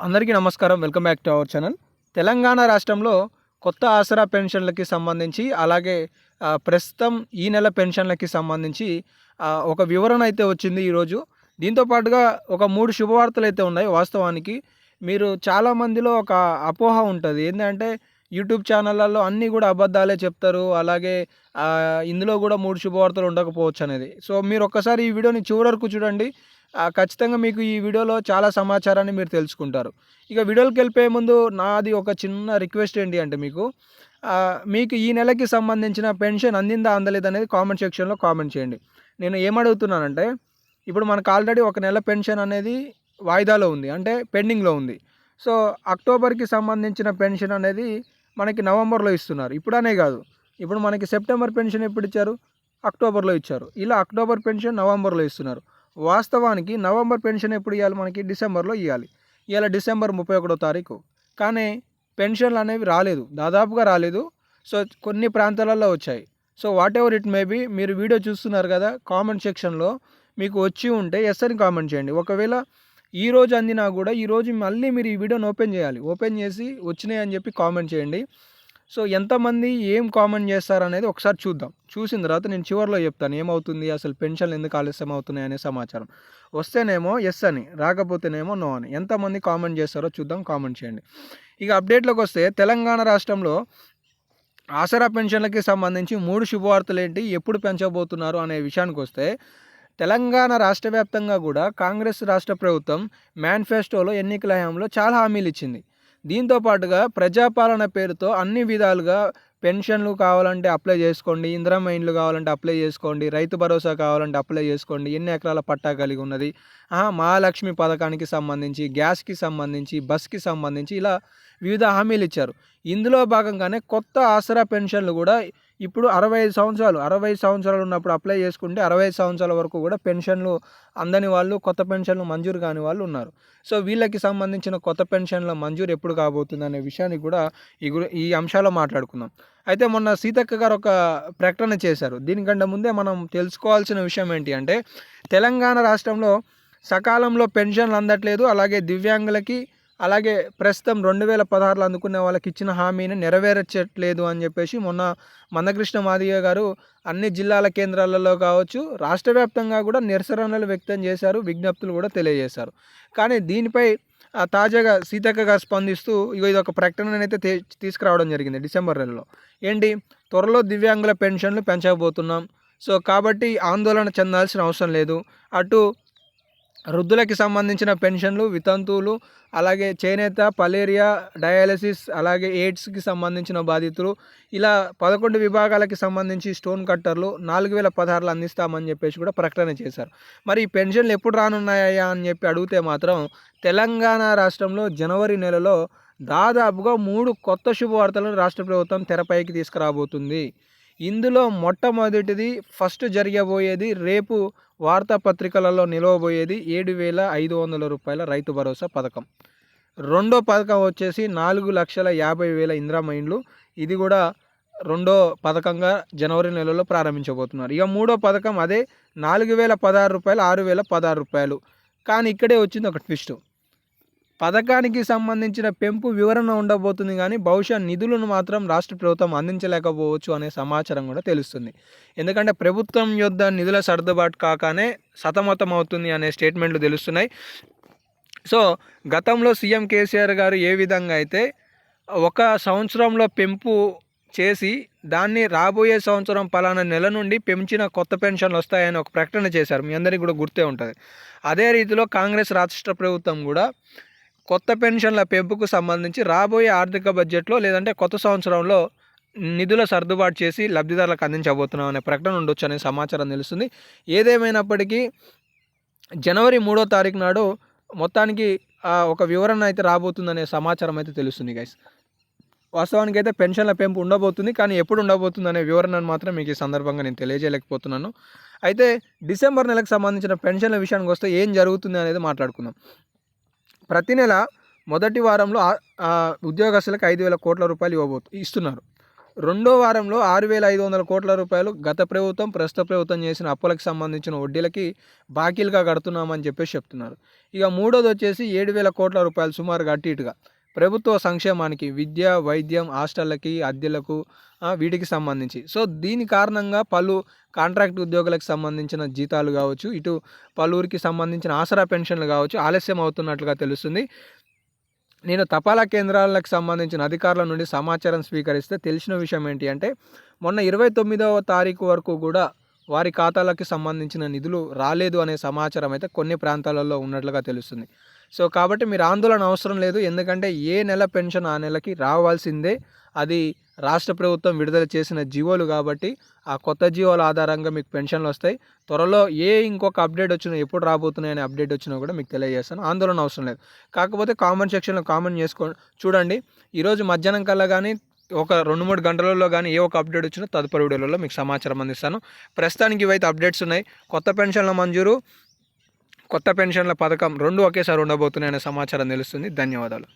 అందరికీ నమస్కారం. Welcome back to our channel. Telangana రాష్ట్రంలో కొత్త ఆసరా పెన్షన్లకి సంబంధించి అలాగే ప్రస్తుతం ఈ నెల పెన్షన్లకి సంబంధించి ఒక వివరణ అయితే వచ్చింది ఈరోజు. దీంతో పాటుగా ఒక 3 శుభవార్తలు అయితే ఉన్నాయి. వాస్తవానికి మీరు చాలామందిలో ఒక అపోహ ఉంటుంది. ఏంటంటే యూట్యూబ్ ఛానళ్ళల్లో అన్నీ కూడా అబద్ధాలే చెప్తారు. అలాగే ఇందులో కూడా 3 శుభవార్తలు ఉండకపోవచ్చు అనేది. సో మీరు ఒక్కసారి ఈ వీడియోని చివరి వరకు చూడండి. ఖచ్చితంగా మీకు ఈ వీడియోలో చాలా సమాచారాన్ని మీరు తెలుసుకుంటారు. ఇక వీడియోలోకి వెళ్ళిపోయే ముందు నాది ఒక చిన్న రిక్వెస్ట్ ఏంటి అంటే మీకు ఈ నెలకి సంబంధించిన పెన్షన్ అందిందా అందలేదా అనేది కామెంట్ సెక్షన్లో కామెంట్ చేయండి. నేను ఏమడుగుతున్నానంటే ఇప్పుడు మనకు ఆల్రెడీ ఒక నెల పెన్షన్ అనేది వాయిదాలో ఉంది, అంటే పెండింగ్లో ఉంది. సో అక్టోబర్కి సంబంధించిన పెన్షన్ అనేది మనకి నవంబర్లో ఇస్తున్నారు. ఇప్పుడనే కాదు, ఇప్పుడు మనకి సెప్టెంబర్ పెన్షన్ ఎప్పుడు ఇచ్చారు? అక్టోబర్లో ఇచ్చారు. ఇలా అక్టోబర్ పెన్షన్ నవంబర్లో ఇస్తున్నారు. వాస్తవానికి నవంబర్ పెన్షన్ ఎప్పుడు ఇవ్వాలి? మనకి డిసెంబర్లో ఇవ్వాలి. ఇవాళ డిసెంబర్ 31వ తారీఖు, కానీ పెన్షన్లు అనేవి రాలేదు, దాదాపుగా రాలేదు. సో కొన్ని ప్రాంతాలలో వచ్చాయి. So whatever it may be, మీరు వీడియో చూస్తున్నారు కదా, కామెంట్ సెక్షన్లో మీకు వచ్చి ఉంటే ఎస్ అని కామెంట్ చేయండి. ఒకవేళ ఈరోజు అందినా కూడా ఈరోజు మళ్ళీ మీరు ఈ వీడియోని ఓపెన్ చేయాలి. ఓపెన్ చేసి వచ్చినాయి అని చెప్పి కామెంట్ చేయండి. సో ఎంతమంది ఏం కామెంట్ చేస్తారనేది ఒకసారి చూద్దాం. చూసిన తర్వాత నేను చివరిలో చెప్తాను ఏమవుతుంది, అసలు పెన్షన్లు ఎందుకు ఆలస్యం అవుతున్నాయి అనే సమాచారం. వస్తేనేమో ఎస్ అని, రాకపోతేనేమో నో అని. ఎంతమంది కామెంట్ చేస్తారో చూద్దాం, కామెంట్ చేయండి. ఇక అప్డేట్లోకి వస్తే తెలంగాణ రాష్ట్రంలో ఆసరా పెన్షన్లకి సంబంధించి 3 శుభవార్తలు ఏంటి, ఎప్పుడు పెంచబోతున్నారు అనే విషయానికి వస్తే, తెలంగాణ రాష్ట్ర వ్యాప్తంగా కూడా కాంగ్రెస్ రాష్ట్ర ప్రభుత్వం మేనిఫెస్టోలో ఎన్నికల హయాంలో చాలా హామీలు ఇచ్చింది. దీంతో పాటుగా ప్రజాపాలన పేరుతో అన్ని విధాలుగా పెన్షన్లు కావాలంటే అప్లై చేసుకోండి, ఇందిరమ్మ ఇండ్లు కావాలంటే అప్లై చేసుకోండి, రైతు భరోసా కావాలంటే అప్లై చేసుకోండి, ఎన్ని ఎకరాల పట్టా కలిగి ఉన్నది, మహాలక్ష్మి పథకానికి సంబంధించి, గ్యాస్కి సంబంధించి, బస్కి సంబంధించి ఇలా వివిధ హామీలు ఇచ్చారు. ఇందులో భాగంగానే కొత్త ఆసరా పెన్షన్లు కూడా ఇప్పుడు 65 సంవత్సరాలు ఉన్నప్పుడు అప్లై చేసుకుంటే 65 సంవత్సరాల వరకు కూడా పెన్షన్లు అందని వాళ్ళు, కొత్త పెన్షన్లు మంజూరు కాని వాళ్ళు ఉన్నారు. సో వీళ్ళకి సంబంధించిన కొత్త పెన్షన్ల మంజూరు ఎప్పుడు కాబోతుంది అనే విషయానికి కూడా ఈ అంశాల్లో మాట్లాడుకుందాం. అయితే మొన్న సీతక్క గారు ఒక ప్రకటన చేశారు. దీనికంటే ముందే మనం తెలుసుకోవాల్సిన విషయం ఏంటి అంటే, తెలంగాణ రాష్ట్రంలో సకాలంలో పెన్షన్లు అందట్లేదు, అలాగే దివ్యాంగులకి, అలాగే ప్రస్తుతం 2016లో అందుకునే వాళ్ళకి ఇచ్చిన హామీని నెరవేర్చట్లేదు అని చెప్పేసి మొన్న మందకృష్ణ మాదిగ గారు అన్ని జిల్లాల కేంద్రాలలో కావచ్చు, రాష్ట్ర వ్యాప్తంగా కూడా నిరసనలు వ్యక్తం చేశారు, విజ్ఞప్తులు కూడా తెలియజేశారు. కానీ దీనిపై తాజాగా సీతక్క గారు స్పందిస్తూ ఇది ఒక ప్రకటననైతే తీసుకురావడం జరిగింది డిసెంబర్ నెలలో. ఏంటి, త్వరలో దివ్యాంగుల పెన్షన్లు పెంచబోతున్నాం, సో కాబట్టి ఆందోళన చెందాల్సిన అవసరం లేదు. అటు వృద్ధులకి సంబంధించిన పెన్షన్లు, వితంతువులు, అలాగే చేనేత, పలేరియా, డయాలసిస్, అలాగే ఎయిడ్స్కి సంబంధించిన బాధితులు, ఇలా 11 విభాగాలకి సంబంధించి స్టోన్ కట్టర్లు 4016 అందిస్తామని చెప్పేసి కూడా ప్రకటన చేశారు. మరి ఈ పెన్షన్లు ఎప్పుడు రానున్నాయా అని చెప్పి అడిగితే మాత్రం తెలంగాణ రాష్ట్రంలో జనవరి నెలలో దాదాపుగా 3 కొత్త శుభవార్తలను రాష్ట్ర ప్రభుత్వం తెరపైకి తీసుకురాబోతుంది. ఇందులో మొట్టమొదటిది, ఫస్ట్ జరగబోయేది, రేపు వార్తాపత్రికలలో నిలవబోయేది 7,500 రూపాయల రైతు భరోసా పథకం. రెండో పథకం వచ్చేసి 4,50,000 ఇందిరమ్మ ఇండ్లు. ఇది కూడా రెండో పథకంగా జనవరి నెలలో ప్రారంభించబోతున్నారు. ఇక మూడో పథకం అదే 4,016 రూపాయలు, 6,016 రూపాయలు. కానీ ఇక్కడే వచ్చింది ఒక ట్విస్ట్. పథకానికి సంబంధించిన పెంపు వివరణ ఉండబోతుంది, కానీ బహుశా నిధులను మాత్రం రాష్ట్ర ప్రభుత్వం అందించలేకపోవచ్చు అనే సమాచారం కూడా తెలుస్తుంది. ఎందుకంటే ప్రభుత్వం యొద్ద నిధుల సర్దుబాటు కాకనే సతమతం అవుతుంది అనే స్టేట్మెంట్లు తెలుస్తున్నాయి. సో గతంలో సీఎం కేసీఆర్ గారు ఏ విధంగా అయితే 1 సంవత్సరంలో పెంపు చేసి దాన్ని రాబోయే సంవత్సరం పలానా నెల నుండి పెంచిన కొత్త పెన్షన్లు వస్తాయని ఒక ప్రకటన చేశారు, మీ అందరికీ కూడా గుర్తే ఉంటుంది. అదే రీతిలో కాంగ్రెస్ రాష్ట్ర ప్రభుత్వం కూడా కొత్త పెన్షన్ల పెంపుకు సంబంధించి రాబోయే ఆర్థిక బడ్జెట్లో లేదంటే కొత్త సంవత్సరంలో నిధుల సర్దుబాటు చేసి లబ్ధిదారులకు అందించబోతున్నాం అనే ప్రకటన ఉండొచ్చు అనే సమాచారం తెలుస్తుంది. ఏదేమైనప్పటికీ జనవరి 3వ తారీఖు నాడు మొత్తానికి ఒక వివరణ అయితే రాబోతుందనే సమాచారం అయితే తెలుస్తుంది గైస్. వాస్తవానికి అయితే పెన్షన్ల పెంపు ఉండబోతుంది, కానీ ఎప్పుడు ఉండబోతుంది అనే వివరణను మాత్రం మీకు ఈ సందర్భంగా నేను తెలియజేయలేకపోతున్నాను. అయితే డిసెంబర్ నెలకు సంబంధించిన పెన్షన్ల విషయానికి వస్తే ఏం జరుగుతుంది అనేది మాట్లాడుకుందాం. ప్రతి నెల మొదటి వారంలో ఉద్యోగస్తులకు 5,000 కోట్ల రూపాయలు ఇస్తున్నారు. రెండో వారంలో 6,500 కోట్ల రూపాయలు గత ప్రభుత్వం ప్రస్తుత ప్రభుత్వం చేసిన అప్పులకు సంబంధించిన వడ్డీలకి బాకీలుగా కడుతున్నామని చెప్పేసి చెప్తున్నారు. ఇక మూడోది వచ్చేసి 7,000 కోట్ల రూపాయలు సుమారుగా అటు ఇటుగా ప్రభుత్వ సంక్షేమానికి, విద్య, వైద్యం, హాస్టళ్ళకి, అద్దెలకు వీటికి సంబంధించి. సో దీని కారణంగా పలు కాంట్రాక్ట్ ఉద్యోగులకు సంబంధించిన జీతాలు కావచ్చు, ఇటు పలువురికి సంబంధించిన ఆసరా పెన్షన్లు కావచ్చు ఆలస్యం అవుతున్నట్లుగా తెలుస్తుంది. నేను తపాలా కేంద్రాలకు సంబంధించిన అధికారుల నుండి సమాచారం స్వీకరిస్తే తెలిసిన విషయం ఏంటి అంటే, మొన్న 29వ తారీఖు వరకు కూడా వారి ఖాతాలకు సంబంధించిన నిధులు రాలేదు అనే సమాచారం అయితే కొన్ని ప్రాంతాలలో ఉన్నట్లుగా తెలుస్తుంది. సో కాబట్టి మీరు ఆందోళన అవసరం లేదు. ఎందుకంటే ఏ నెల పెన్షన్ ఆ నెలకి రావాల్సిందే. అది రాష్ట్ర ప్రభుత్వం విడుదల చేసిన జీవోలు కాబట్టి ఆ కొత్త జీవోల ఆధారంగా మీకు పెన్షన్లు వస్తాయి. త్వరలో ఇంకొక అప్డేట్ వచ్చినా, ఎప్పుడు రాబోతున్నాయనే అప్డేట్ వచ్చినా కూడా మీకు తెలియజేస్తాను. ఆందోళన అవసరం లేదు. కాకపోతే కామెంట్ సెక్షన్లో కామెంట్ చూడండి. ఈరోజు మధ్యాహ్నం కల్లా కానీ ఒక 2-3 గంటలలో కానీ ఏ ఒక అప్డేట్ వచ్చినా తదుపరి వీడియోలలో మీకు సమాచారం అందిస్తాను. ప్రస్తుతానికి ఇవైతే అప్డేట్స్ ఉన్నాయి. కొత్త పెన్షన్ల మంజూరు, కొత్త పెన్షన్ల పథకం 2 ఒకేసారి ఉండబోతున్నాయనే సమాచారం తెలుస్తుంది. ధన్యవాదాలు.